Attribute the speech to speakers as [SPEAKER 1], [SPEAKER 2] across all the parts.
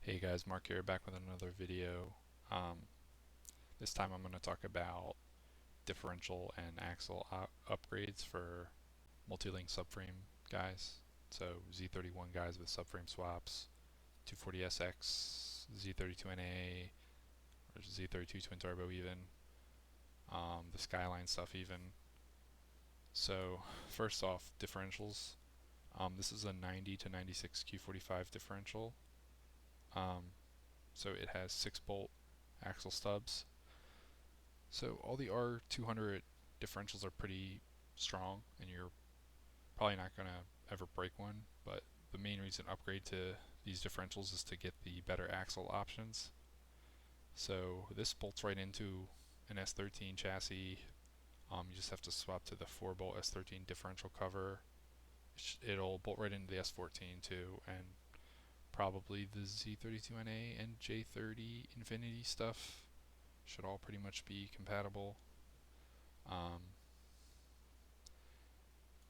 [SPEAKER 1] Hey guys, Mark here, back with another video. This time I'm going to talk about differential and axle upgrades for multi-link subframe guys. So Z31 guys with subframe swaps, 240SX, Z32NA, or Z32 twin turbo even, the Skyline stuff even. So first off, differentials. This is a 90 to 96 Q45 differential. So it has 6-bolt axle stubs. So all the R200 differentials are pretty strong, and you're probably not going to ever break one, but the main reason upgrade to these differentials is to get the better axle options. So this bolts right into an S13 chassis. You just have to swap to the 4-bolt S13 differential cover. It'll bolt right into the S14 too, and probably the Z32NA and J30 Infinity stuff should all pretty much be compatible.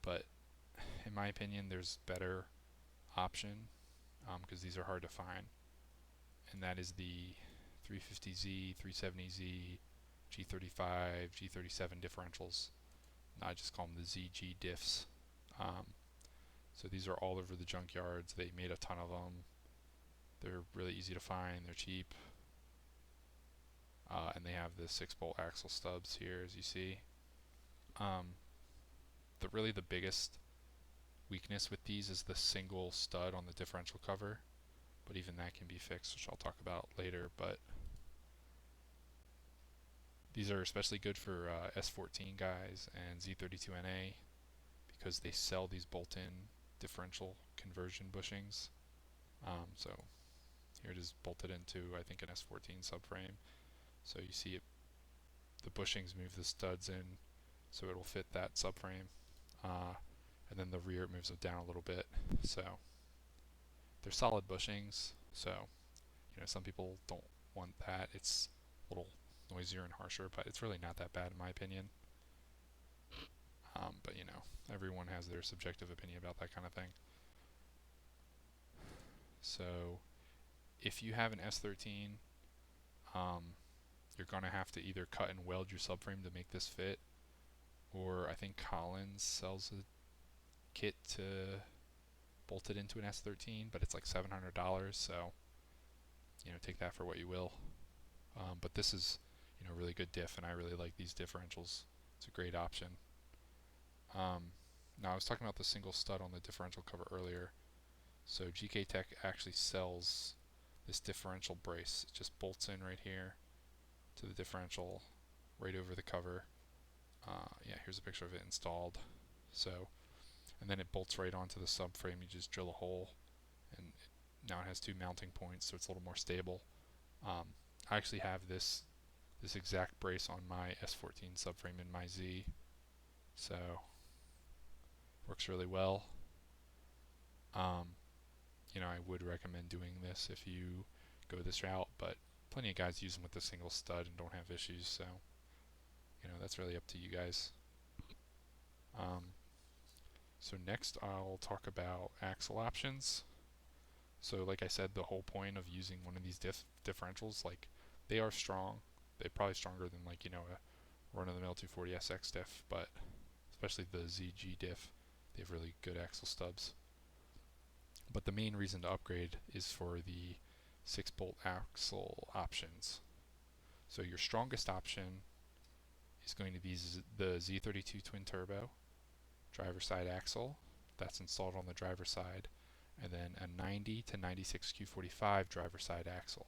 [SPEAKER 1] But in my opinion, there's better option because these are hard to find, and that is the 350Z, 370Z, G35, G37 differentials. I just call them the ZG diffs. So these are all over the junkyards. They made a ton of them. They're really easy to find. They're cheap. And they have the 6-bolt axle stubs here, as you see. Really the biggest weakness with these is the single stud on the differential cover, but even that can be fixed, which I'll talk about later. But these are especially good for S14 guys and Z32NA because they sell these bolt-in differential conversion bushings. So here it is bolted into, I think, an S14 subframe. So you see it, the bushings move the studs in so it'll fit that subframe. And then the rear moves it down a little bit. So they're solid bushings. So some people don't want that. It's a little noisier and harsher, but it's really not that bad in my opinion. But everyone has their subjective opinion about that kind of thing. So if you have an S13, you're going to have to either cut and weld your subframe to make this fit, or I think Collins sells a kit to bolt it into an S13, but it's like $700, so take that for what you will. But this is really good diff, and I really like these differentials. It's a great option. Now I was talking about the single stud on the differential cover earlier. So GK Tech actually sells this differential brace. It just bolts in right here to the differential, right over the cover. Yeah, here's a picture of it installed. So, and then it bolts right onto the subframe. You just drill a hole, and now it has 2 mounting points, so it's a little more stable. I actually have this exact brace on my S14 subframe in my Z, so works really well. I would recommend doing this if you go this route, but plenty of guys use them with the single stud and don't have issues, so that's really up to you guys. So next I'll talk about axle options. So like I said, the whole point of using one of these differentials, like, they are strong. They're probably stronger than a run-of-the-mill 240SX diff, but especially the ZG diff, they have really good axle stubs. But the main reason to upgrade is for the 6-bolt axle options. So your strongest option is going to be the Z32 twin turbo driver side axle. That's installed on the driver side, and then a 90 to 96 Q45 driver side axle,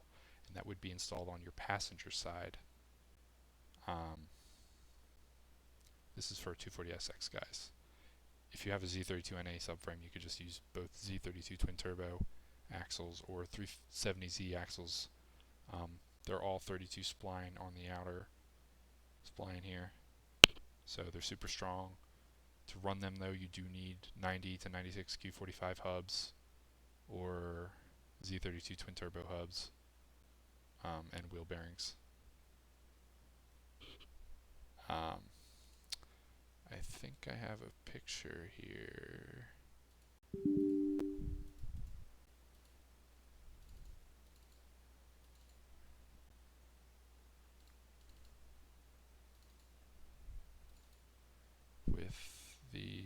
[SPEAKER 1] and that would be installed on your passenger side. This is for 240SX guys. If you have a Z32NA subframe, you could just use both Z32 twin turbo axles or 370Z axles. They're all 32 spline on the outer spline here, so they're super strong. To run them though, you do need 90 to 96 Q45 hubs or Z32 twin turbo hubs, and wheel bearings. I think I have a picture here.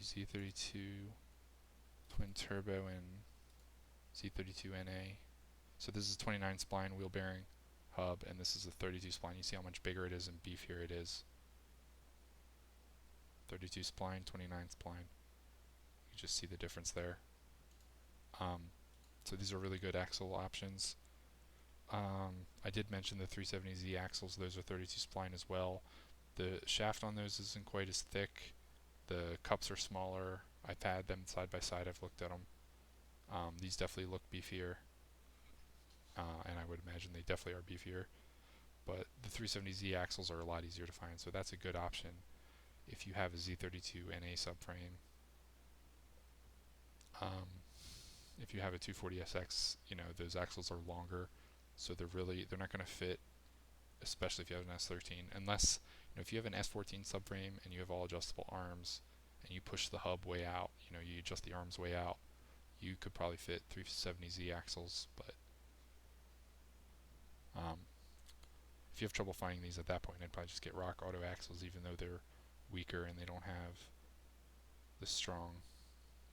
[SPEAKER 1] Z32 twin turbo and Z32NA. So this is 29 spline wheel bearing hub, and this is a 32 spline. You see how much bigger it is and beefier it is. 32 spline, 29 spline. You just see the difference there. So these are really good axle options. I did mention the 370Z axles. Those are 32 spline as well. The shaft on those isn't quite as thick. The cups are smaller. I've had them side by side. I've looked at them. These definitely look beefier, and I would imagine they definitely are beefier. But the 370Z axles are a lot easier to find, so that's a good option if you have a Z32NA subframe. If you have a 240SX, you know, those axles are longer, so they're not going to fit, especially if you have an S13, unless, you know, if you have an S14 subframe and you have all adjustable arms and you push the hub way out, you know, you adjust the arms way out, you could probably fit 370Z axles. But if you have trouble finding these at that point, I'd probably just get Rock Auto axles, even though they're weaker and they don't have the strong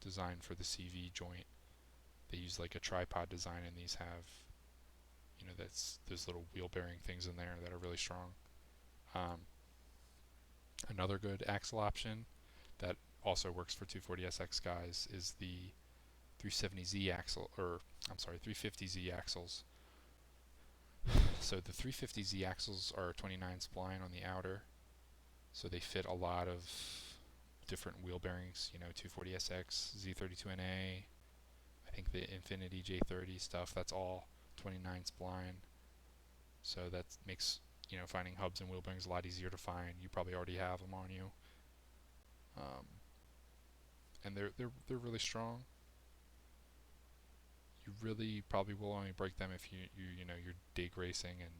[SPEAKER 1] design for the CV joint. They use like a tripod design, and these have, you know, that's those little wheel bearing things in there that are really strong. Another good axle option that also works for 240SX guys is the 370Z axle, or I'm sorry, 350Z axles. So the 350Z axles are 29 spline on the outer, so they fit a lot of different wheel bearings, you know, 240SX, Z32NA, I think the Infinity J30 stuff, that's all 29 spline. So that makes, you know, finding hubs and wheel bearings a lot easier to find. You probably already have them on you. And they're really strong. You really probably will only break them if you know, you're dig racing and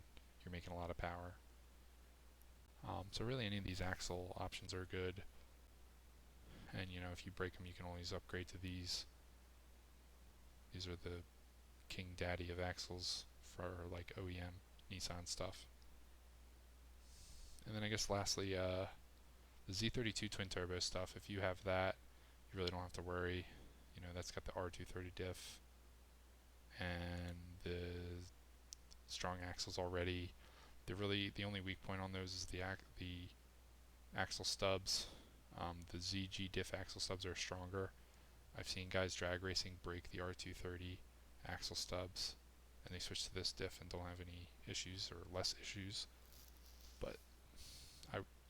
[SPEAKER 1] you're making a lot of power. So really any of these axle options are good. And you know, if you break them, you can always upgrade to these. These are the king daddy of axles for like OEM Nissan stuff. And then I guess lastly, the Z32 twin turbo stuff, if you have that, you really don't have to worry. You know, that's got the R230 diff and the strong axles already. The only weak point on those is the axle stubs. The ZG diff axle stubs are stronger. I've seen guys drag racing break the R230 axle stubs, and they switch to this diff and don't have any issues or less issues. But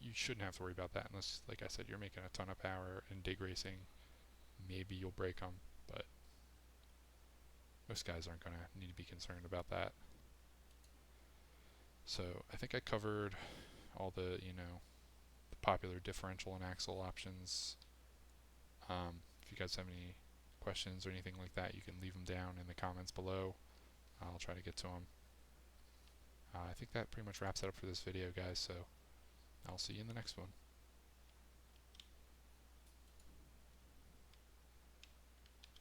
[SPEAKER 1] you shouldn't have to worry about that unless, like I said, you're making a ton of power in dig racing. Maybe you'll break them, but most guys aren't going to need to be concerned about that. So I think I covered all the, you know, the popular differential and axle options. If you guys have any questions or anything like that, you can leave them down in the comments below. I'll try to get to them. I think that pretty much wraps it up for this video, guys, so I'll see you in the next one.